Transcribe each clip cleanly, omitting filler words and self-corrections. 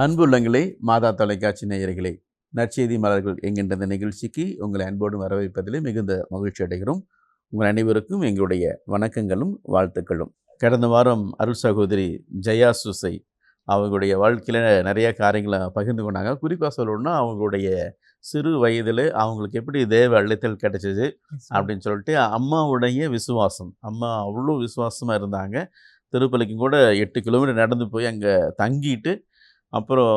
அன்புள்ளங்களே, மாதா தொலைக்காட்சி நேயர்களே, நற்செய்தி மலர்கள் என்கின்ற இந்த நிகழ்ச்சிக்கு உங்களை அன்போடு வரவேற்பதிலே மிகுந்த மகிழ்ச்சி அடைகிறோம். உங்கள் அனைவருக்கும் எங்களுடைய வணக்கங்களும் வாழ்த்துக்களும். கடந்த வாரம் அருள் சகோதரி ஜெயா சுசை அவங்களுடைய வாழ்க்கையில் நிறைய காரியங்களை பகிர்ந்து கொண்டாங்க. குறிப்பாக சொல்லணும்னா அவங்களுடைய சிறு வயதில் அவங்களுக்கு எப்படி தேவ அழைத்தல் கிடைச்சிது அப்படின்னு சொல்லிட்டு அம்மாவுடைய விசுவாசம், அம்மா அவ்வளோ விசுவாசமாக இருந்தாங்க. திருப்பலிக்கும் கூட 8 கிலோமீட்டர் நடந்து போய் அங்கே தங்கிட்டு அப்புறம்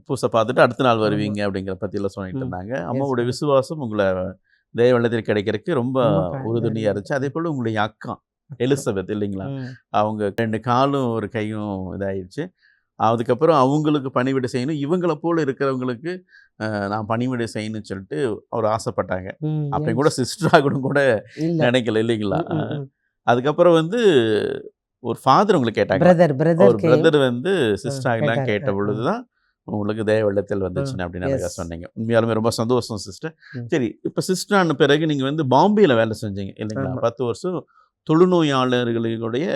பூசை பார்த்துட்டு அடுத்த நாள் வருவீங்க அப்படிங்கிற பற்றியெல்லாம் சொல்லிட்டு இருந்தாங்க. அம்மாவுடைய விசுவாசம் உங்களை தேவ வெள்ளத்தில் கிடைக்கிறதுக்கு ரொம்ப உறுதுணையாக இருந்துச்சு. அதே போல் உங்களுடைய அக்கா எலிசபெத் இல்லைங்களா, அவங்க 2 காலும் ஒரு கையும் இதாகிடுச்சு. அதுக்கப்புறம் அவங்களுக்கு பணிவிடை செய்யணும், இவங்களை போல் இருக்கிறவங்களுக்கு நான் பணிவிடை செய்யணும்னு சொல்லிட்டு அவர் ஆசைப்பட்டாங்க. அப்போ கூட சிஸ்டர் ஆகணும் கூட நினைக்கல இல்லைங்களா. அதுக்கப்புறம் ஒரு ஃபாதர் உங்களுக்கு கேட்டாங்க, ஒரு பிரதர் சிஸ்டர் ஆகலாம் கேட்ட பொழுது தான் உங்களுக்கு தேவ வெள்ளத்தில் வந்துச்சுன்னு அப்படின்னு சொன்னீங்க. உண்மையாலுமே ரொம்ப சந்தோஷம் சிஸ்டர். சரி, இப்போ சிஸ்டர் ஆன பிறகு நீங்கள் பாம்பேயில் வேலை செஞ்சீங்க இல்லைங்களா, 10 வருஷம் தொழுநோயாளர்களுடைய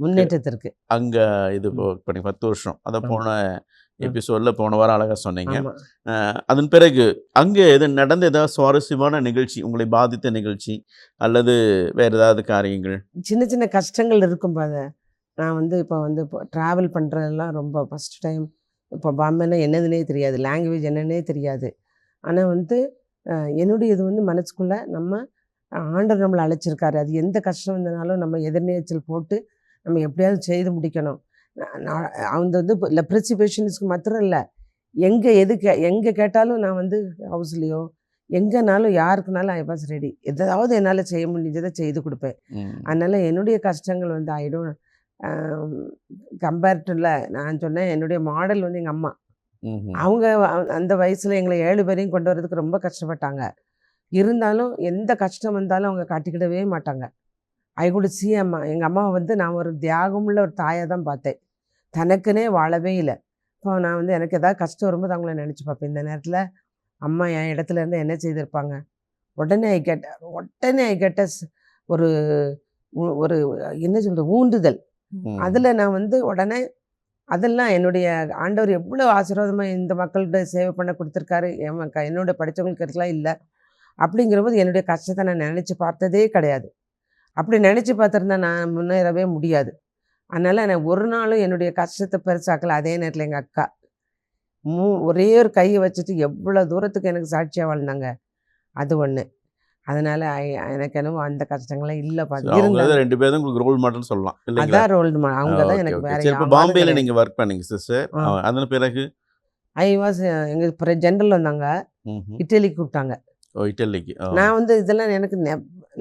முன்னேற்றத்திற்கு அங்கே இது பண்ணி 10 வருஷம். அதை போன எபிசோடில் போன வாரம் அழகாக சொன்னீங்க. அதன் பிறகு அங்கே நடந்த ஏதாவது சுவாரஸ்யமான நிகழ்ச்சி, உங்களை பாதித்த நிகழ்ச்சி அல்லது வேறு ஏதாவது காரியங்கள்? சின்ன சின்ன கஷ்டங்கள் இருக்கும் போது நான் இப்போ ட்ராவல் பண்ணுறதெல்லாம் ரொம்ப ஃபஸ்ட் டைம். இப்போ பாம்பேனா என்னதுன்னே தெரியாது, லாங்குவேஜ் என்னன்னே தெரியாது. ஆனால் என்னுடைய இது மனசுக்குள்ளே நம்ம ஆண்டவர் நம்மளை அழைச்சிருக்காரு. அது எந்த கஷ்டம் வந்தனாலும் நம்ம எதிர்நீச்சல் போட்டு நம்ம எப்படியாவது செய்து முடிக்கணும். அவங்க லெப்ரசி பேஷண்ட்ஸ்க்கு மாத்திரம் இல்லை, எங்கே கேட்டாலும் நான் ஹவுஸ்லேயோ எங்கேனாலும் யாருக்குனாலும் ஐ வாஸ் ரெடி. எதாவது என்னால் செய்ய முடிஞ்சதை செய்து கொடுப்பேன். அதனால் என்னுடைய கஷ்டங்கள் ஆயிடும். கம்பேர்டில் நான் சொன்னேன், என்னுடைய மாடல் எங்கள் அம்மா. அவங்க அந்த வயசில் எங்களை 7 பேரையும் கொண்டு வரதுக்கு ரொம்ப கஷ்டப்பட்டாங்க. இருந்தாலும் எந்த கஷ்டம் வந்தாலும் அவங்க காட்டிக்கிடவே மாட்டாங்க. ஐ குட் சி அம்மா. எங்கள் அம்மாவை நான் ஒரு தியாகமுள்ள ஒரு தாயை தான் பார்த்தேன். தனக்குன்னே வாழவே இல்லை. இப்போ நான் எனக்கு எதாவது கஷ்டம் வரும்போது அவங்கள நினச்சி பார்ப்பேன். இந்த நேரத்தில் அம்மா என் இடத்துல இருந்து என்ன செய்திருப்பாங்க. உடனே ஐ கெட்ட ஒரு ஒரு என்ன சொல்கிறது, ஊண்டுதல். அதில் நான் உடனே அதெல்லாம் என்னுடைய ஆண்டவர் எவ்வளோ ஆசீர்வாதமாக இந்த மக்கள்கிட்ட சேவை பண்ண கொடுத்துருக்காரு. என்னோட படித்தவங்களுக்கு இருக்கலாம் இல்லை அப்படிங்கிற போது என்னுடைய கஷ்டத்தை நான் நினச்சி பார்த்ததே கிடையாது. அப்படி நினச்சி பார்த்துருந்தா நான் முன்னேறவே முடியாது. அதனால் நான் ஒரு நாளும் என்னுடைய கஷ்டத்தை பெருசாக்கல. அதே நேரத்தில் எங்கள் அக்கா ஒரே ஒரு கையை வச்சுட்டு எவ்வளோ தூரத்துக்கு எனக்கு சாட்சியாக வாழ்ந்தாங்க. அது ஒன்று. அதனால் எனக்கு என்னவோ அந்த கஷ்டங்கள்லாம் இல்லை. 2 பேரும் உங்களுக்கு ரோல் மாடல் சொல்லலாம். அதான் ரோல் மாடல். அவங்க தான் எனக்கு வேறு. இப்போ பாம்பேயில் நீங்கள் ஒர்க் பண்ணீங்க சிஸ்டர், அதன் பிறகு ஐ வாஸ் எங்கள் ஜென்ரல் வந்தாங்க, இட்டலிக்கு கூப்பிட்டாங்க. இட்டலிக்கு நான் இதெல்லாம் எனக்கு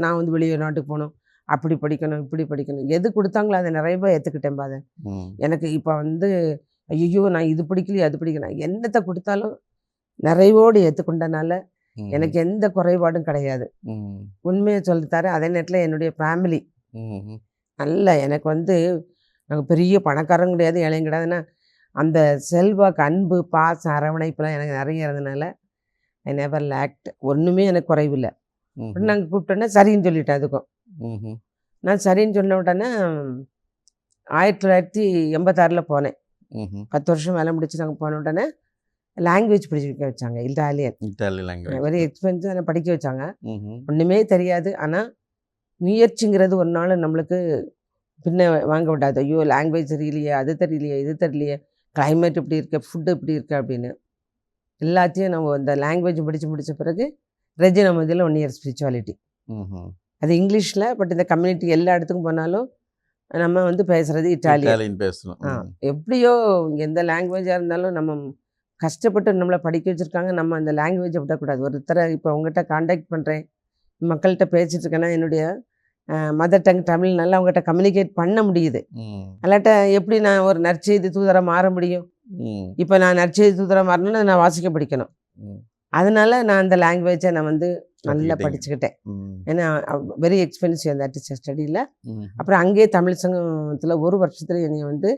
நான் வெளிநாட்டுக்கு போகணும், அப்படி படிக்கணும், இப்படி படிக்கணும், எது கொடுத்தாங்களோ அதை நிறைய பேர் ஏற்றுக்கிட்டேன் பாத. எனக்கு இப்போ ஐயோ நான் இது பிடிக்கலையே அது பிடிக்கணும், என்னத்தை கொடுத்தாலும் நிறைவோடு ஏற்றுக்கொண்டனால எனக்கு எந்த குறைபாடும் கிடையாது. உண்மையை சொல்லித்தாரேன். அதே நேரத்தில் என்னுடைய ஃபேமிலி நல்ல எனக்கு நாங்கள் பெரிய பணக்காரங்க கிடையாது, ஏழையும் கிடையாதுன்னா அந்த செல்வாக்கு, அன்பு, பாசம், அரவணைப்புலாம் எனக்கு நிறைய இருந்ததுனால ஐ நெவர் லேக்ட். ஒன்றுமே எனக்கு குறைவில்லை. நாங்கள் கூப்பிட்டோன்னே சரின்னு சொல்லிட்டேன். அதுக்கும் நான் சரின்னு சொன்ன உடனே 1986 போனேன். 10 வருஷம் வேலை முடிச்சு நாங்கள் போன உடனே லாங்குவேஜ் படிக்க வச்சாங்க. Italian language very expensive. ஆனால் படிக்க வச்சாங்க. ஒன்றுமே தெரியாது. ஆனால் முயற்சிங்கிறது ஒரு நாள் நம்மளுக்கு பின்ன வாங்க விடாது. ஐயோ லாங்குவேஜ் தெரியலையே, அது தெரியலையே, இது தெரியலையே, கிளைமேட் இப்படி இருக்கு, ஃபுட்டு இப்படி இருக்கு அப்படின்னு எல்லாத்தையும் நம்ம இந்த லாங்குவேஜ் படித்து முடித்த பிறகு ரெஜினா மதியில் 1 இயர் ஸ்பிரிச்சுவாலிட்டி. அது இங்கிலீஷில். பட் இந்த கம்யூனிட்டி எல்லா இடத்துக்கும் போனாலும் நம்ம பேசுகிறது இட்டாலியன் பேசணும். எப்படியோ எந்த லாங்குவேஜாக இருந்தாலும் நம்ம கஷ்டப்பட்டு நம்மளை படிக்க வச்சுருக்காங்க. நம்ம அந்த லாங்குவேஜை விடக்கூடாது. ஒருத்தரை இப்போ உங்கள்கிட்ட காண்டாக்ட் பண்ணுறேன், மக்கள்கிட்ட பேசிகிட்டு இருக்கேன்னா என்னுடைய மதர் டங் தமிழ்னால அவங்ககிட்ட கம்யூனிகேட் பண்ண முடியுது. அல்லாட்ட எப்படி நான் ஒரு நற்செய்தி தூதரை மாற முடியும்? இப்போ நான் நற்செய்தி தூதரை மாறணும்னா நான் வாசிக்க படிக்கணும். அதனால நான் அந்த லாங்குவேஜை நான் நல்லா படிச்சுக்கிட்டேன். ஏன்னா வெரி எக்ஸ்பென்சிவ் அந்த டீச்சர் ஸ்டடியில். அப்புறம் அங்கேயே தமிழ் சங்கத்தில் 1 வருஷத்துல என்னை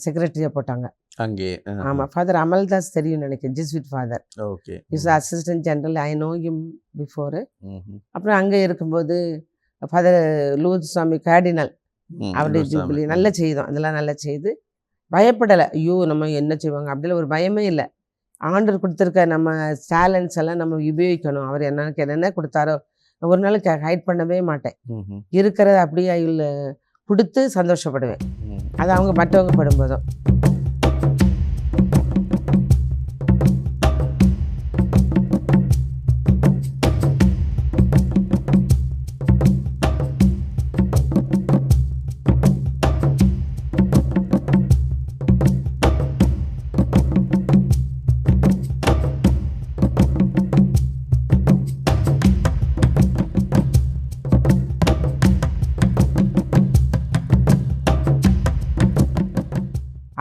செக்ரட்டரியாக போட்டாங்க அங்கே. ஆமாம், ஃபாதர் அமல்தாஸ் தெரியும் நினைக்கிறேன், Jesuit father. Okay, is assistant general. I know him before. அப்புறம் அங்கே இருக்கும்போது ஃபாதர் லூத் சுவாமி கார்டினல் அவருடைய ஜூபிலி நல்லா செய்தோம். அதெல்லாம் நல்லா செய்து பயப்படலை. ஐயோ நம்ம என்ன செய்வாங்க அப்படிலாம் ஒரு பயமே இல்லை. ஆண்டவர் கொடுத்துருக்க நம்ம டேலண்ட்ஸ் எல்லாம் நம்ம உபயோகிக்கணும். அவர் என்னென்ன கொடுத்தாரோ ஒரு நாளுக்கு ஹைட் பண்ணவே மாட்டேன். இருக்கிறத அப்படியே கொடுத்து சந்தோஷப்படுவேன். அது அவங்க மற்றவங்க படும்போதும்.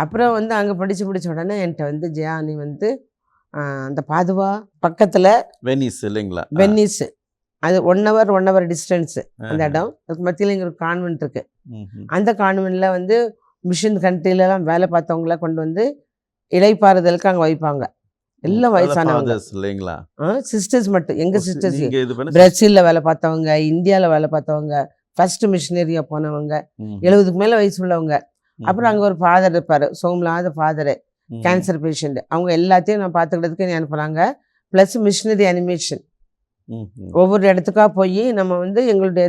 அப்புறம் வந்து அங்கே படித்த உடனே என்கிட்ட ஜெயா நீ அந்த பாதுவா பக்கத்தில் வெனிஸ் இல்லைங்களா? வெனிஸ் அது 1 hour டிஸ்டன்ஸு அந்த இடம். அதுக்கு மத்தியில் இங்கே ஒரு கான்வென்ட் இருக்குது. அந்த கான்வென்ட்டில் மிஷன் கண்ட்ரிலலாம் வேலை பார்த்தவங்கள கொண்டு இலைப்பாறுதலுக்கு அங்கே வைப்பாங்க. எல்லாம் வயசானவங்க இல்லைங்களா? சிஸ்டர்ஸ் மட்டும். எங்கள் சிஸ்டர்ஸ் பிரேசிலில் வேலை பார்த்தவங்க, இந்தியாவில் வேலை பார்த்தவங்க, ஃபர்ஸ்ட் மிஷினரியாக போனவங்க, 70க்கு மேலே வயசு உள்ளவங்க. அப்புறம் அங்கே ஒரு ஃபாதர் இருப்பார், சோம்லாத ஃபாதரு, கேன்சர் பேஷண்ட். அவங்க எல்லாத்தையும் நான் பார்த்துக்கிட்டதுக்கு என்ன அனுப்புகிறாங்க. Plus machinery animation. ஒவ்வொரு இடத்துக்காக போய் நம்ம எங்களுடைய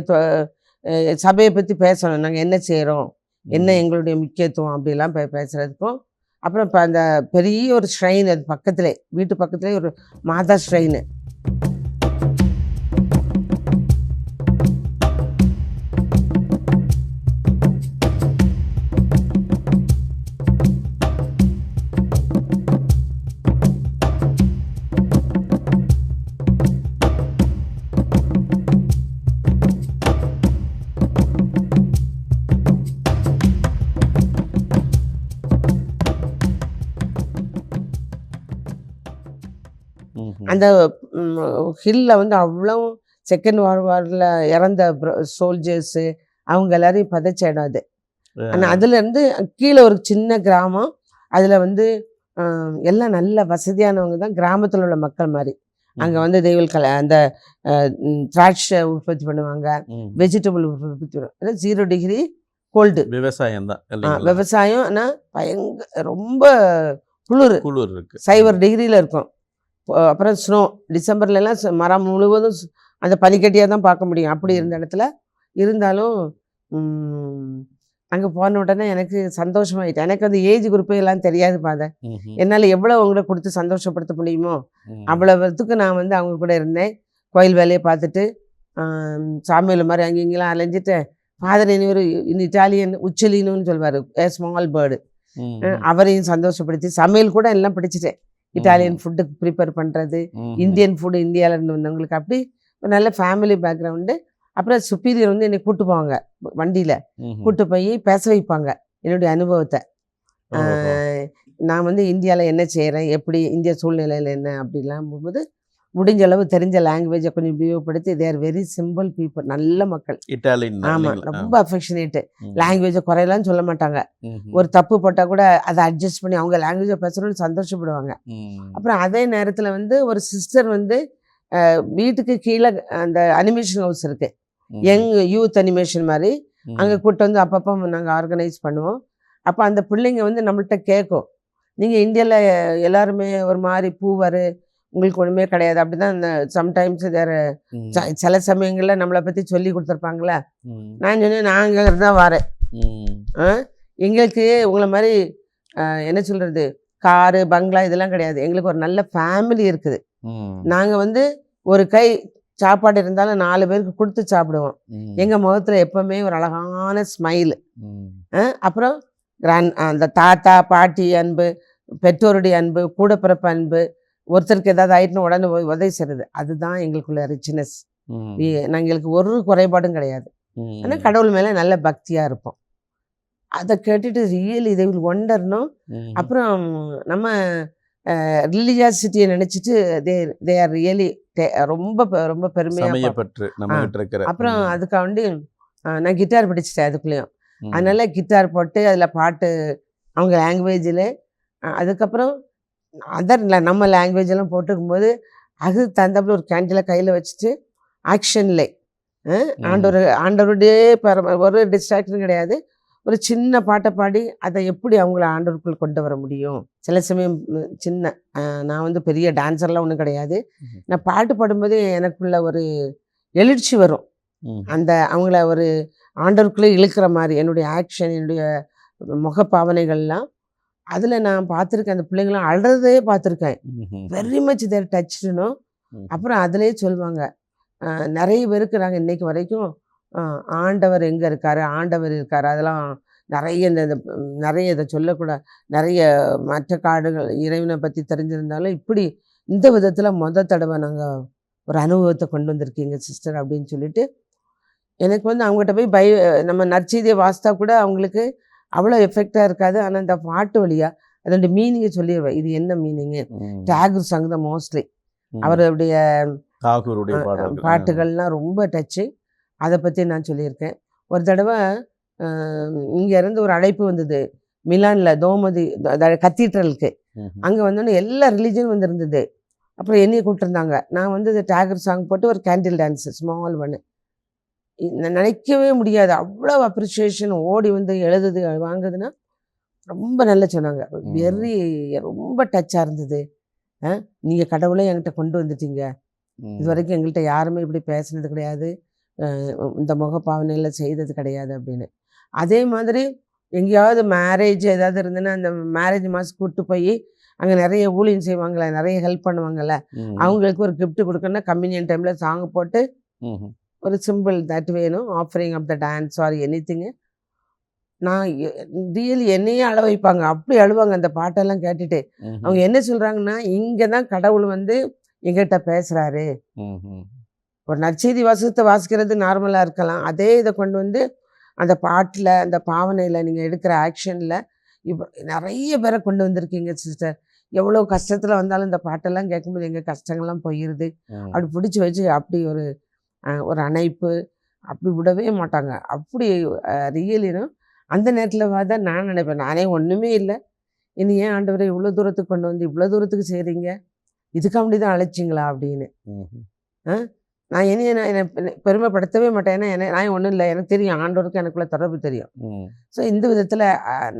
சபையை பற்றி பேசணும். நாங்கள் என்ன செய்கிறோம், என்ன எங்களுடைய முக்கியத்துவம் அப்படிலாம் பேசுகிறதுக்கும். அப்புறம் இப்போ அந்த பெரிய ஒரு ஷ்ரைன், அது பக்கத்துலே, வீட்டு பக்கத்துலேயே ஒரு மாதா ஷ்ரைனு. அந்த ஹில்லில் அவ்வளோ செகண்ட் வாரில் இறந்த சோல்ஜர்ஸு அவங்க எல்லாரையும் பதைச்ச இடம் அது. ஆனால் அதுலேருந்து கீழே ஒரு சின்ன கிராமம். அதில் எல்லாம் நல்ல வசதியானவங்க தான், கிராமத்தில் உள்ள மக்கள் மாதிரி. அங்கே தெய்வல் அந்த திராட்சை உற்பத்தி பண்ணுவாங்க, வெஜிடபிள் உற்பத்தி பண்ணுவாங்க. 0 degree கோல்டு. விவசாயம் தான். விவசாயம். ஆனால் ரொம்ப குளிர் இருக்கு. 0 degree இருக்கும். அப்புறம் ஸ்னோ. டிசம்பர்லாம் மரம் முழுவதும் அந்த பனிக்கட்டியாக தான் பார்க்க முடியும். அப்படி இருந்த இடத்துல இருந்தாலும் அங்கே போன உடனே எனக்கு சந்தோஷமாயிட்டு. எனக்கு அந்த ஏஜ் குரூப்பு எல்லாம் தெரியாது பாத. என்னால் எவ்வளோ அவங்கள கொடுத்து சந்தோஷப்படுத்த முடியுமோ அவ்வளவுத்துக்கு நான் அவங்க கூட இருந்தேன். கோயில் வேலையை பார்த்துட்டு சாமியில் மாதிரி அங்கெங்கெல்லாம் அலைஞ்சிட்டு, ஃபாதர் ஒரு இட்டாலியன் உச்சலின்னு சொல்வார், ஸ்மால் பேர்டு. அவரையும் சந்தோஷப்படுத்தி சமையல் கூட எல்லாம் பிடிச்சிட்டேன். இட்டாலியன் ஃபுட்டு ப்ரிப்பேர் பண்ணுறது, இந்தியன் ஃபுட்டு இந்தியாவிலேருந்து வந்தவங்களுக்கு. அப்படி ஒரு நல்ல ஃபேமிலி பேக்ரவுண்டு. அப்புறம் சுப்பீரியர் என்னை கூட்டு போவாங்க, வண்டியில் கூட்டு போய் பேச வைப்பாங்க என்னுடைய அனுபவத்தை. நான் இந்தியாவில் என்ன செய்கிறேன், எப்படி இந்திய சூழ்நிலையில் என்ன அப்படிலாம் போகும்போது முடிஞ்ச அளவு தெரிஞ்ச லாங்குவேஜை கொஞ்சம் உபயோகப்படுத்தி. They are very simple people, நல்ல மக்கள். இட்டாலியன். ஆமாம், ரொம்ப அஃபெக்ஷனேட்டு. லாங்குவேஜை குறையலான்னு சொல்ல மாட்டாங்க. ஒரு தப்பு போட்டால் கூட அதை அட்ஜஸ்ட் பண்ணி அவங்க லாங்குவேஜை பேசுகிறோன்னு சந்தோஷப்படுவாங்க. அப்புறம் அதே நேரத்தில் ஒரு சிஸ்டர் வீட்டுக்கு கீழே அந்த அனிமேஷன் ஹவுஸ் இருக்குது, யங் யூத் அனிமேஷன் மாதிரி. அங்கே கூப்பிட்டு அப்பப்போ நாங்கள் ஆர்கனைஸ் பண்ணுவோம். அப்போ அந்த பிள்ளைங்க நம்மள்கிட்ட கேட்கும், நீங்கள் இந்தியாவில் எல்லாருமே ஒரு மாதிரி பூவர், உங்களுக்கு ஒன்றுமே கிடையாது அப்படி தான். சம்டைம்ஸ் வேறு சில சமயங்களில் நம்மளை பற்றி சொல்லி கொடுத்துருப்பாங்களே. நான் சொன்னேன், நான் அங்கே தான் வரேன். எங்களுக்கு உங்களை மாதிரி என்ன சொல்கிறது, காரு பங்களா இதெல்லாம் கிடையாது. எங்களுக்கு ஒரு நல்ல ஃபேமிலி இருக்குது. நாங்கள் ஒரு கை சாப்பாடு இருந்தாலும் 4 பேருக்கு கொடுத்து சாப்பிடுவோம். எங்கள் முகத்தில் எப்போவுமே ஒரு அழகான ஸ்மைலு. அப்புறம் அந்த தாத்தா பாட்டி அன்பு, பெற்றோருடைய அன்பு, கூட பிறப்பு அன்பு, ஒருத்தருக்கு ஏதாவது ஆயிட்டுன்னு உடனே உதவி செய்கிறது. அதுதான் எங்களுக்குள்ள ரிச்னஸ். எங்களுக்கு ஒரு குறைபாடும் கிடையாது. ஆனால் கடவுள் மேலே நல்ல பக்தியாக இருப்போம். அதை கேட்டுட்டு ரியலி இதை ஒண்டர்னும். அப்புறம் நம்ம ரிலீஜியாசிட்டியை நினச்சிட்டு தே ஆர் ரியலி ரொம்ப ரொம்ப பெருமையாக. அப்புறம் அதுக்காண்டி நான் கிட்டார் படிச்சுட்டேன் அதுக்குள்ளேயும். அதனால கிட்டார் போட்டு அதில் பாட்டு அவங்க லாங்குவேஜில். அதுக்கப்புறம் நம்ம லாங்குவேஜெல்லாம் போட்டுக்கும்போது அது தந்தாப்புல ஒரு கேண்டில் கையில் வச்சுட்டு ஆக்ஷன்லே ஆண்டவருடைய ஒரு டிஸ்ட்ராக்ஷன் கிடையாது. ஒரு சின்ன பாட்டை பாடி அதை எப்படி அவங்கள ஆண்டவருக்குள் கொண்டு வர முடியும். சில சமயம் சின்ன நான் வந்து பெரிய டான்ஸர்லாம் ஒன்றும் கிடையாது. நான் பாட்டு பாடும்போது எனக்குள்ள ஒரு எழுச்சி வரும். அந்த அவங்கள ஒரு ஆண்டவருக்குள்ளே இழுக்கிற மாதிரி என்னுடைய ஆக்ஷன், என்னுடைய முகப்பாவனைகள்லாம் அதில் நான் பார்த்துருக்கேன். அந்த பிள்ளைங்களாம் அழுறதே பார்த்துருக்கேன். வெரி மச் தேர் டச்னும். அப்புறம் அதிலே சொல்லுவாங்க, நிறைய பேருக்கு நாங்கள் இன்னைக்கு வரைக்கும் ஆண்டவர் எங்கே இருக்காரு, ஆண்டவர் இருக்காரு, அதெல்லாம் நிறைய நிறைய இதை சொல்லக்கூடாது. நிறைய மற்ற காடுகள் இறைவனை பற்றி தெரிஞ்சிருந்தாலும் இப்படி இந்த விதத்தில் தடவை நாங்கள் ஒரு அனுபவத்தை கொண்டு வந்திருக்கீங்க சிஸ்டர் அப்படின்னு சொல்லிட்டு எனக்கு வந்து அவங்ககிட்ட போய் நம்ம நற்செய்தியை வாசித்தா கூட அவங்களுக்கு அவ்வளோ எஃபெக்டாக இருக்காது. ஆனால் இந்த பாட்டு வழியாக அதோட மீனிங்கை சொல்லிடுவேன். இது என்ன மீனிங்கு, டாகூர் சாங் தான் மோஸ்ட்லி. அவருடைய பாட்டுகள்லாம் ரொம்ப டச்சு. அதை பற்றி நான் சொல்லியிருக்கேன். ஒரு தடவை இங்கேருந்து ஒரு அழைப்பு வந்தது மிலானில், தோமதி கத்தீட்ரலுக்கு. அங்கே வந்தோன்னே எல்லா ரிலீஜனும் வந்துருந்தது. அப்புறம் என்னையை கூப்பிட்டுருந்தாங்க. நான் வந்து டாகூர் சாங் போட்டு ஒரு கேண்டில் டான்ஸு ஸ்மால் ஒன்று நினைக்கவே முடியாது. அவ்வளோ அப்ரிஷியேஷன். ஓடி வந்து எழுதுது வாங்குதுன்னா ரொம்ப நல்லா சொன்னாங்க. ரொம்ப டச்சாக இருந்தது. நீங்கள் கடவுளே என்கிட்ட கொண்டு வந்துட்டீங்க. இது வரைக்கும் எங்கள்கிட்ட யாருமே இப்படி பேசுனது கிடையாது, இந்த முகப்பாவனையில் செய்தது கிடையாது அப்படின்னு. அதே மாதிரி எங்கேயாவது மேரேஜ் ஏதாவது இருந்ததுன்னா அந்த மேரேஜ் மாதம் கூப்பிட்டு போய் அங்கே நிறைய ஊழியம் செய்வாங்களே, நிறைய ஹெல்ப் பண்ணுவாங்கள்ல, அவங்களுக்கு ஒரு கிஃப்ட் கொடுக்கணும்னா கம்யூனியன் டைமில் சாங் போட்டு ஒரு சிம்பிள் தட் வேணும், offering of the dance or anything. நான் ரியலி என்னையே அழ வைப்பாங்க. அப்படி அழுவாங்க அந்த பாட்டெல்லாம் கேட்டுட்டு. அவங்க என்ன சொல்கிறாங்கன்னா, இங்கே தான் கடவுள் வந்து எங்கிட்ட பேசுகிறாரு. ஒரு நற்செய்தி வாசிக்கிறது நார்மலாக இருக்கலாம். அதே இதை கொண்டு வந்து அந்த பாட்டில், அந்த பாவனையில், நீங்கள் எடுக்கிற ஆக்ஷனில் இப்போ நிறைய பேரை கொண்டு வந்திருக்கீங்க சிஸ்டர். எவ்வளோ கஷ்டத்தில் வந்தாலும் இந்த பாட்டெல்லாம் கேட்கும்போது எங்கள் கஷ்டங்கள்லாம் போயிடுது. அப்படி பிடிச்சி வச்சு அப்படி ஒரு அணைப்பு அப்படி விடவே மாட்டாங்க. அப்படி ரியலினும் அந்த நேரத்தில் தான் நான் நினைப்பேன், நானே ஒன்றுமே இல்லை, இனி ஏன் ஆண்டவரை இவ்வளோ தூரத்துக்கு கொண்டு வந்து இவ்வளோ தூரத்துக்கு செய்கிறீங்க, இதுக்காண்டி தான் அழைச்சிங்களா அப்படின்னு. நான் என்னை பெருமைப்படுத்தவே மாட்டேன். ஏன்னா நான் ஒன்றும் இல்லை, எனக்கு தெரியும் ஆண்டவருக்கு எனக்குள்ள தொடர்பு தெரியும். ஸோ இந்த விதத்தில்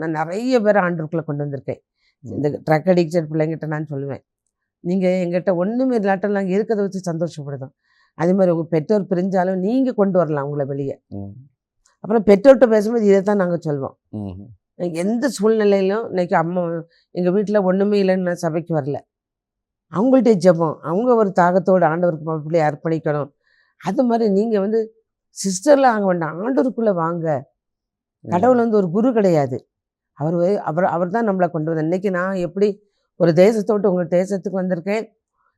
நான் நிறைய பேர் ஆண்டவருக்குள்ளே கொண்டு வந்திருக்கேன். இந்த ட்ரக் அடிக்டட் பிள்ளைங்கிட்ட நான் சொல்லுவேன், நீங்கள் எங்கிட்ட ஒன்றுமே இல்லாட்டம் நாங்கள் இருக்கிறத வச்சு சந்தோஷப்படுதோம். அதே மாதிரி உங்கள் பெற்றோர் பிரிஞ்சாலும் நீங்கள் கொண்டு வரலாம் உங்களை வெளியே. அப்புறம் பெற்றோர்கிட்ட பேசும்போது இதை தான் நாங்கள் சொல்வோம். எந்த சூழ்நிலையிலும் இன்றைக்கி அம்மா எங்கள் வீட்டில் ஒன்றுமே இல்லைன்னு நான் சபைக்கு வரல, அவங்கள்ட்ட ஜெபம், அவங்க ஒரு தாகத்தோடு ஆண்டவருக்கு பிள்ளையை அர்ப்பணிக்கணும். அது மாதிரி நீங்கள் வந்து சிஸ்டர்லாம் ஆக வேண்டாம், ஆண்டவருக்குள்ளே வாங்க. கடவுள் வந்து ஒரு குரு கிடையாது, அவர் தான் நம்மளை கொண்டு வந்தார். இன்றைக்கி நான் எப்படி ஒரு தேசத்தோட்டு உங்கள் தேசத்துக்கு வந்திருக்கேன்,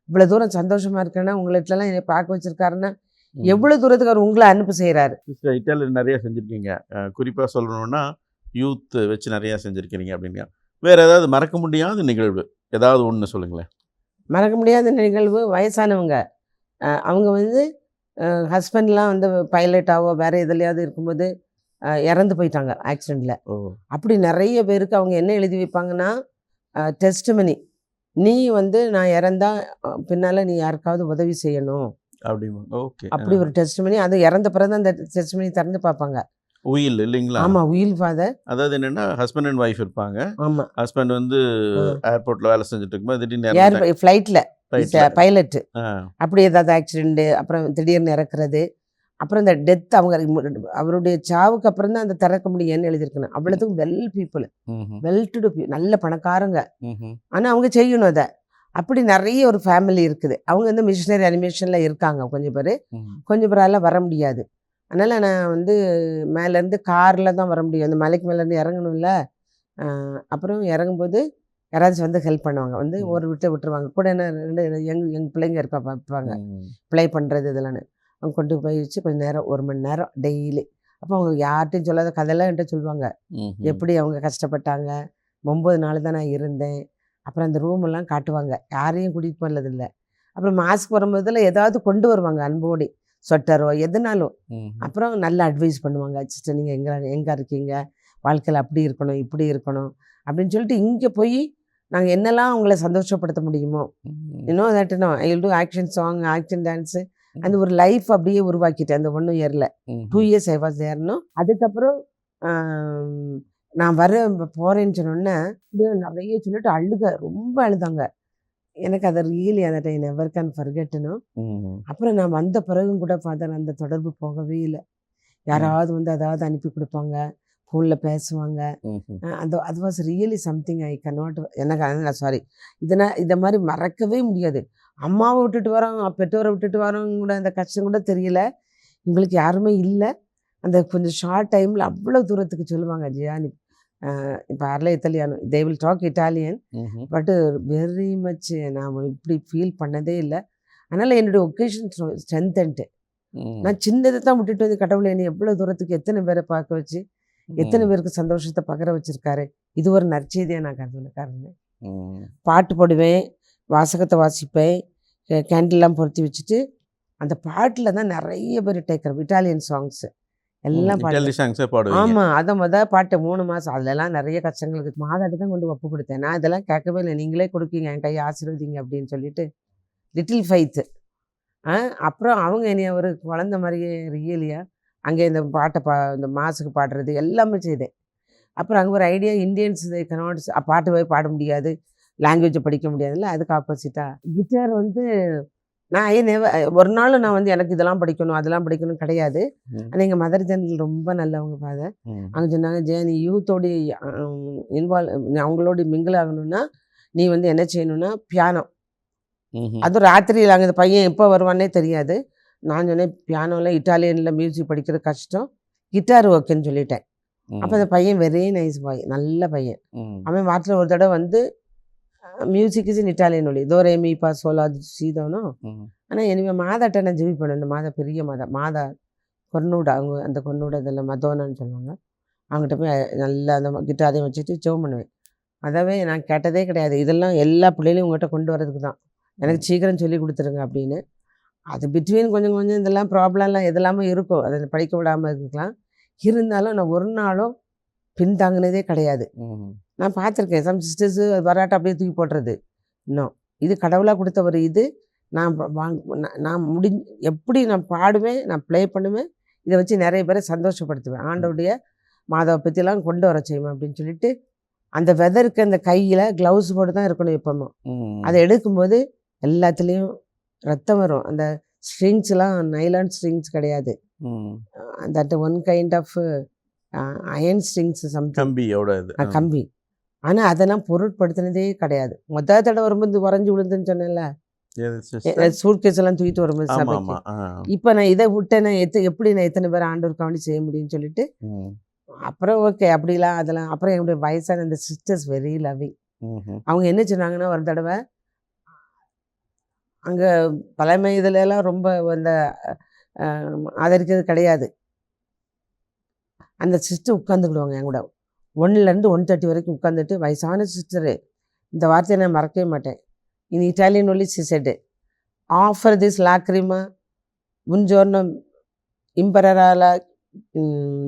இவ்வளோ தூரம் சந்தோஷமாக இருக்கேன்னா உங்கள்கிட்டலாம் என்னை பார்க்க வச்சுருக்காருன்னா எவ்வளோ தூரத்துக்கு அவர் உங்களை அனுப்ப செய்கிறாரு. இட்டாலியில் நிறையா செஞ்சுருக்கீங்க. குறிப்பாக சொல்லணுன்னா யூத் வச்சு நிறையா செஞ்சுருக்கிறீங்க அப்படின்னா. வேறு ஏதாவது மறக்க முடியாத நிகழ்வு ஏதாவது ஒன்று சொல்லுங்களேன். மறக்க முடியாத நிகழ்வு, வயசானவங்க அவங்க வந்து ஹஸ்பண்ட்லாம் வந்து பைலட்டாவோ வேறு எதுலையாவது இருக்கும்போது இறந்து போயிட்டாங்க ஆக்சிடெண்ட்டில். அப்படி நிறைய பேருக்கு அவங்க என்ன எழுதி வைப்பாங்கன்னா, டெஸ்டிமனி, நீ வந்து நான் இறந்தா பின்னால் நீ யாருக்காவது உதவி செய்யணும் அப்படி ஒரு டெஸ்டிமனி. அது இறந்த பிறகு அந்த டெஸ்டிமனி திறந்து பார்ப்பாங்க. உயில் இல்லைங்களா? ஆமாம், உயில் ஃபாதர். அதாவது என்னென்னா ஹஸ்பண்ட் அண்ட் ஒய்ஃப் இருப்பாங்க. ஆமாம், ஹஸ்பண்ட் வந்து ஏர்போர்ட்டில் வேலை செஞ்சுட்டு இருக்கும்போது திடீர்னு ஃப்ளைட்டில் பைலட்டு அப்படி ஏதாவது ஆக்சிடெண்ட்டு, அப்புறம் திடீர்னு இறக்குறது, அப்புறம் இந்த டெத், அவருடைய சாவுக்கு அப்புறம் தான் அந்த திறக்க முடியும்னு எழுதியிருக்கணும். அவ்வளோத்துக்கும் well people, well to do, நல்ல பணக்காரங்க. ஆனால் அவங்க செய்யணும் அதை. அப்படி நிறைய ஒரு ஃபேமிலி இருக்குது. அவங்க வந்து மிஷினரி அனிமேஷனில் இருக்காங்க. கொஞ்சம் பேரால் வர முடியாது. அதனால் நான் வந்து மேலேருந்து காரில் தான் வர முடியும். அந்த மலைக்கு மேலேருந்து இறங்கணும்ல. அப்புறம் இறங்கும்போது யாராச்சும் வந்து ஹெல்ப் பண்ணுவாங்க, வந்து ஒரு விட்டுருவாங்க கூட. என்ன எங்கள் பிள்ளைங்க பார்ப்பாங்க ப்ளே பண்ணுறது இதெல்லாம். அவங்க கொண்டு போய் வச்சு கொஞ்சம் நேரம், 1 மணி நேரம் டெய்லி. அப்போ அவங்க யார்கிட்டையும் சொல்லாத கதையெல்லாம் என்கிட்ட சொல்லுவாங்க. எப்படி அவங்க கஷ்டப்பட்டாங்க, 9 நாள் தான் நான் இருந்தேன். அப்புறம் அந்த ரூமெல்லாம் காட்டுவாங்க, யாரையும் கூட்டிகிட்டு போனதில்லை. அப்புறம் மாஸ்க் வரும்போதில் ஏதாவது கொண்டு வருவாங்க அன்போடு, ஸ்வெட்டரோ எதுனாலும். அப்புறம் நல்ல அட்வைஸ் பண்ணுவாங்க, சிஸ்டர் நீங்கள் எங்கே இருக்கீங்க, வாழ்க்கையில் அப்படி இருக்கணும் இப்படி இருக்கணும் அப்படின்னு சொல்லிட்டு. இங்கே போய் நாங்கள் என்னெல்லாம் அவங்கள சந்தோஷப்படுத்த முடியுமோ, இன்னும் தட்டுனோம். I will do action song, action dance, அந்த ஒரு லைஃப் அப்படியே உருவாக்கிட்டேன் அந்த 1 இயரில். 2 இயர்ஸ் ஐ வாஸ் தேர்னும். அதுக்கப்புறம் நான் போகிறேன்னு சொன்னோன்னே நிறைய சொல்லிட்டு ரொம்ப அழுதாங்க. எனக்கு அதை ரியலி அந்த டைம் நெவர் கேன் ஃபர்கெட்னும். அப்புறம் நான் வந்த பிறகும் கூட ஃபாதர் அந்த தொடர்பு போகவே இல்லை. யாராவது வந்து அதாவது அனுப்பி கொடுப்பாங்க, ஃபோனில் பேசுவாங்க. அது was really something I cannot. எனக்கு சாரி, இதை மாதிரி மறக்கவே முடியாது. அம்மாவை விட்டுட்டு வரோம், பெற்றோரை விட்டுட்டு வரோம் கூட அந்த கஷ்டம் கூட தெரியல. உங்களுக்கு யாருமே இல்லை. அந்த கொஞ்சம் ஷார்ட் டைமில் அவ்வளோ தூரத்துக்கு சொல்லுவாங்க, ஜியானி இப்போ அர்ல Italiano, they will talk Italian, பட்டு வெரி மச் நான் இப்படி ஃபீல் பண்ணதே இல்லை. அதனால் என்னுடைய ஒகேஷன் ஸ்ட்ரென்தன்ட்டு. நான் சின்னதை தான் விட்டுட்டு வந்து கடவுளை என்னை எவ்வளோ தூரத்துக்கு எத்தனை பேரை பார்க்க வச்சு எத்தனை பேருக்கு சந்தோஷத்தை பகிர வச்சுருக்காரு. இது ஒரு நற்செய்தியாக நான் கருதுனேன். பாட்டு போடுவேன், வாசகத்தை வாசிப்பேன், கேண்டில்லாம் பொருத்தி வச்சுட்டு அந்த பாட்டில் தான் நிறைய பேர் டேக்கர் இட்டாலியன் சாங்ஸு எல்லாம் பாட்டு. ஆமாம், அதை பாட்டு 3 மாதம் அதுலலாம் நிறைய கஷ்டங்களுக்கு மாதாட்டு தான் கொண்டு ஒப்பு கொடுத்தேன். நான் இதெல்லாம் கேட்கவே இல்லை. நீங்களே கொடுக்கீங்க, என் கையை ஆசீர்வதிங்க அப்படின்னு சொல்லிட்டு லிட்டில் ஃபைத்து. அப்புறம் அவங்க என்னைய ஒரு குழந்த மாதிரியே ரியலியாக அங்கே இந்த பாட்டை இந்த மாசுக்கு பாடுறது எல்லாமே செய்தேன். அப்புறம் அங்கே ஒரு ஐடியா, இந்தியன்ஸ் கனாட்ஸ் பாட்டு போய் பாட முடியாது, லாங்குவேஜை படிக்க முடியாதுல்ல, அதுக்கு ஆப்போசிட்டாக கிட்டார் வந்து நான் ஒரு நாள் நான் வந்து எனக்கு இதெல்லாம் படிக்கணும் அதெல்லாம் படிக்கணும் கிடையாது. ஆனால் எங்கள் மதர் ஜெனரல் ரொம்ப நல்லவங்க ஃபாதர். அவங்க சொன்னாங்க, ஜெயனி யூத்தோடு அவங்களோட மிங்கிள் ஆகணும்னா நீ வந்து என்ன செய்யணும்னா பியானோ. அதுவும் ராத்திரியில் அங்கே இந்த பையன் எப்போ வருவானே தெரியாது. நான் சொன்னேன், பியானோவில் இட்டாலியனில் மியூசிக் படிக்கிறது கஷ்டம், கிட்டார் ஓகேன்னு சொல்லிட்டேன். அப்போ அந்த பையன் வெரி நைஸ் பாய், நல்ல பையன். அவன் வாரத்தில் ஒரு தடவை வந்து மியூசிக் இஸ் இன் இட்டாலியன் ஒளி தோரே மீ பா சோலா சீதோனோ. ஆனால் எனவே மாதாட்ட நான் ஜெபி பண்ணேன். இந்த மாதா பெரிய மாதா கொர்னூடா, அவங்க அந்த கொர்னூடா இதெல்லாம் மதோனான்னு சொல்லுவாங்க. அவங்ககிட்ட போய் நல்லா அந்த கிட்டாரையும் வச்சுட்டு ஜெபம் பண்ணுவேன். அதாவே நான் கேட்டதே கிடையாது, இதெல்லாம் எல்லா பிள்ளைகளையும் உங்கள்கிட்ட கொண்டு வரதுக்கு தான், எனக்கு சீக்கிரம் சொல்லி கொடுத்துருங்க அப்படின்னு. அது பிட்வீன் கொஞ்சம் கொஞ்சம் இதெல்லாம் ப்ராப்ளம்லாம் எதெல்லாமே இருக்கும், அதை படிக்க விடாமல் இருக்கலாம். இருந்தாலும் நான் ஒரு நாளும் பின்தாங்கினதே கிடையாது. நான் பார்த்துருக்கேன், சம் சிஸ்டர்ஸு வராட்ட அப்படியே தூக்கி போடுறது. இன்னும் இது கடவுளாக கொடுத்த ஒரு இது. நான் எப்படி நான் பாடுவேன், நான் ப்ளே பண்ணுவேன், இதை வச்சு நிறைய பேரை சந்தோஷப்படுத்துவேன். ஆண்டவுடைய மாதாவை பற்றிலாம் கொண்டு வர செய்வேன் அப்படின்னு சொல்லிட்டு அந்த வெதருக்கு அந்த கையில் க்ளவுஸ் போட்டு தான் இருக்கணும் எப்பவும். அதை எடுக்கும்போது எல்லாத்துலேயும் ரத்தம் வரும். அந்த ஸ்ட்ரிங்ஸ்லாம் நைலான் ஸ்ட்ரிங்ஸ் கிடையாது, that one kind of iron strings, கம்பி. ஆனால் அதெல்லாம் பொருட்படுத்தினதே கிடையாது. மொதல் தடவை வரும்போது உறைஞ்சி விழுந்துன்னு சொன்னேன்ல, சூட்கேஸ் எல்லாம் தூக்கிட்டு வரும்போது சபைக்கு. இப்போ நான் இதை விட்டேன், எப்படி நான் எத்தனை பேர் ஆண்டவர் கவனி செய்ய முடியும்னு சொல்லிட்டு அப்புறம் ஓகே அப்படிலாம் அதெல்லாம். அப்புறம் என்னுடைய வயசான அந்த சிஸ்டர்ஸ் வெரி லவ்விங். அவங்க என்ன சொன்னாங்கன்னா, ஒரு தடவை அங்கே பழமை இதுலலாம் ரொம்ப அந்த ஆதரிக்கிறது கிடையாது. அந்த சிஸ்டர் உட்காந்துக்கிடுவாங்க என் கூட 1லேருந்து 1:30 வரைக்கும் உட்காந்துட்டு, வயசான சிஸ்டரு, இந்த வார்த்தையை நான் மறக்கவே மாட்டேன். In Italian only she said, offer this லாக்ரிமா un giorno imparerà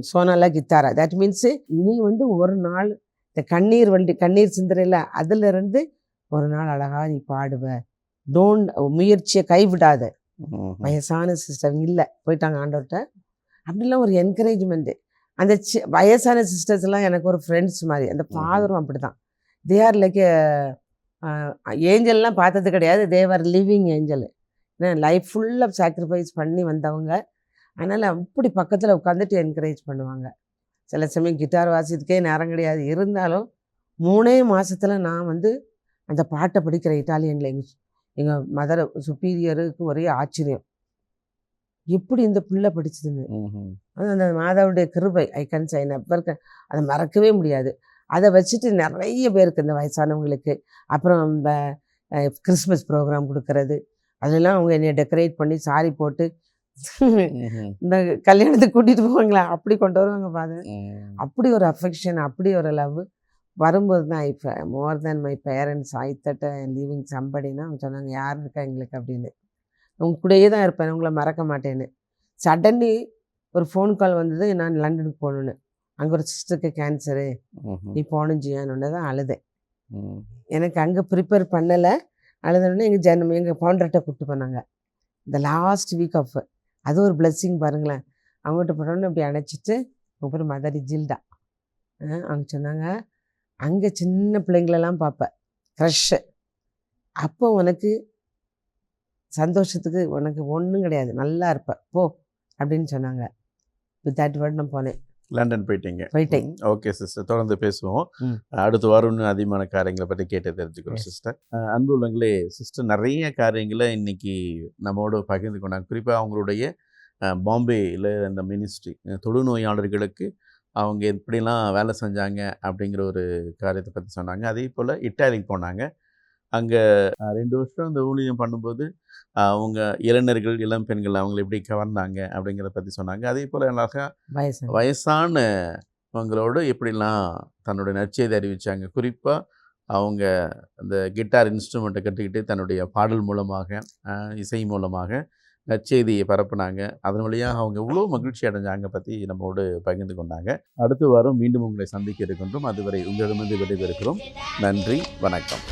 suona la chitarra. That means நீ வந்து ஒரு நாள் இந்த கண்ணீர் சிந்துறையில் அதிலிருந்து ஒரு நாள் அழகாக நீ பாடுவ, முயற்சியை கைவிடாத. வயசான சிஸ்டர் இல்லை, போயிட்டாங்க ஆண்டவர்கிட்ட. அப்படிலாம் ஒரு என்கரேஜ்மெண்ட்டு. அந்த வயசான சிஸ்டர்ஸ்லாம் எனக்கு ஒரு ஃப்ரெண்ட்ஸ் மாதிரி. அந்த ஃபாதரும் அப்படி தான். தே ஆர் லைக் ஏஞ்சல்லாம் பார்த்தது கிடையாது, தே ஆர் லிவிங் ஏஞ்சல். ஏன்னா லைஃப் ஃபுல்லாக சாக்ரிஃபைஸ் பண்ணி வந்தவங்க. அதனால் அப்படி பக்கத்தில் உட்காந்துட்டு என்கரேஜ் பண்ணுவாங்க. சில சமயம் கிட்டார் வாசித்துக்கே நேரம் கிடையாது, இருந்தாலும் 3 மாதத்தில் நான் வந்து அந்த பாட்டை படிக்கிற இட்டாலியனில். எங்கள் மதர் சுப்பீரியருக்கு ஒரே ஆச்சரியம், எப்படி இந்த பிள்ளை படிச்சதுன்னு. அந்த மாதாவுடைய கிருபை, ஐ கேன் சே நெவர், அதை மறக்கவே முடியாது. அதை வச்சுட்டு நிறைய பேருக்கு, இந்த வயசானவங்களுக்கு, அப்புறம் இந்த கிறிஸ்மஸ் ப்ரோக்ராம் கொடுக்கறது, அதெல்லாம் அவங்க என்னை டெக்கரேட் பண்ணி சாரி போட்டு இந்த கல்யாணத்துக்கு கூட்டிகிட்டு போவாங்களா அப்படி கொண்டு வருவாங்க ஃபாதர். அப்படி ஒரு அஃபெக்ஷன், அப்படி ஒரு லவ் வரும்போது தான் இப்போ more than my parents I that living சம்படினா அவங்க சொன்னாங்க, யார் இருக்கா எங்களுக்கு அப்படின்னு. உங்க கூடயே தான் இருப்பேன், உங்களை மறக்க மாட்டேன்னு. சடன்லி ஒரு ஃபோன் கால் வந்தது, நான் லண்டனுக்கு போகணுன்னு. அங்கே ஒரு சிஸ்டருக்கு கேன்சரு, நீ போகணும் ஜியான்னு தான் அழுதேன். எனக்கு அங்கே ப்ரிப்பேர் பண்ணலை. அழுதோடனே எங்கள் ஃபவுண்டர்கிட்ட கூப்பிட்டு போனாங்க. இந்த லாஸ்ட் வீக் ஆஃப், அது ஒரு பிளெஸ்ஸிங் பாருங்களேன். அவங்ககிட்ட போனோன்னு அப்படி அணைச்சிட்டு அவங்க பேர் மதர் ஜில்டா. அவங்க சொன்னாங்க, அங்கே சின்ன பிள்ளைங்களெல்லாம் பார்ப்பேன், க்ரஷ்ஷு. அப்போ உனக்கு சந்தோஷத்துக்கு உனக்கு ஒன்றும் கிடையாது, நல்லா இருப்ப போ அப்படின்னு சொன்னாங்க. வித் தட் வேர்ட் நான் போனேன், லண்டன் போயிட்டேன். ஓகே சிஸ்டர், தொடர்ந்து பேசுவோம். அடுத்த வாரம் இன்னும் அதிகமான காரியங்களை பற்றி கேட்டு தெரிஞ்சுக்கிறோம் சிஸ்டர். அன்பு உள்ளங்களே, சிஸ்டர் நிறைய காரியங்களை இன்னைக்கு நம்மோடு பகிர்ந்து கொண்டாங்க. குறிப்பாக அவங்களுடைய பாம்பேயில் இந்த மினிஸ்ட்ரி தொழுநோயாளர்களுக்கு அவங்க எப்படிலாம் வேலை செஞ்சாங்க அப்படிங்கிற ஒரு காரியத்தை பற்றி சொன்னாங்க. அதே போல் இட்டாலிக்கு போனாங்க. அங்கே 2 வருஷம் அந்த ஊழியம் பண்ணும்போது அவங்க இளைஞர்கள், இளம் பெண்கள் அவங்களை எப்படி கவர்ந்தாங்க அப்படிங்கிறத பற்றி சொன்னாங்க. அதே போல் அழகாக வயசானவங்களோடு எப்படிலாம் தன்னுடைய நற்செய்தி அறிவித்தாங்க. குறிப்பாக அவங்க அந்த கிட்டார் இன்ஸ்ட்ருமெண்ட்டை கற்றுக்கிட்டு தன்னுடைய பாடல் மூலமாக, இசை மூலமாக நற்செய்தியை பரப்புனாங்க. அதன் வழியாக அவங்க எவ்வளோ மகிழ்ச்சி அடைஞ்சாங்க பற்றி நம்மோடு பகிர்ந்து கொண்டாங்க. அடுத்த வாரம் மீண்டும் உங்களை சந்திக்க இருக்கின்றோம். அதுவரை உங்களிடமிருந்து விடைபெறுகிறோம். நன்றி, வணக்கம்.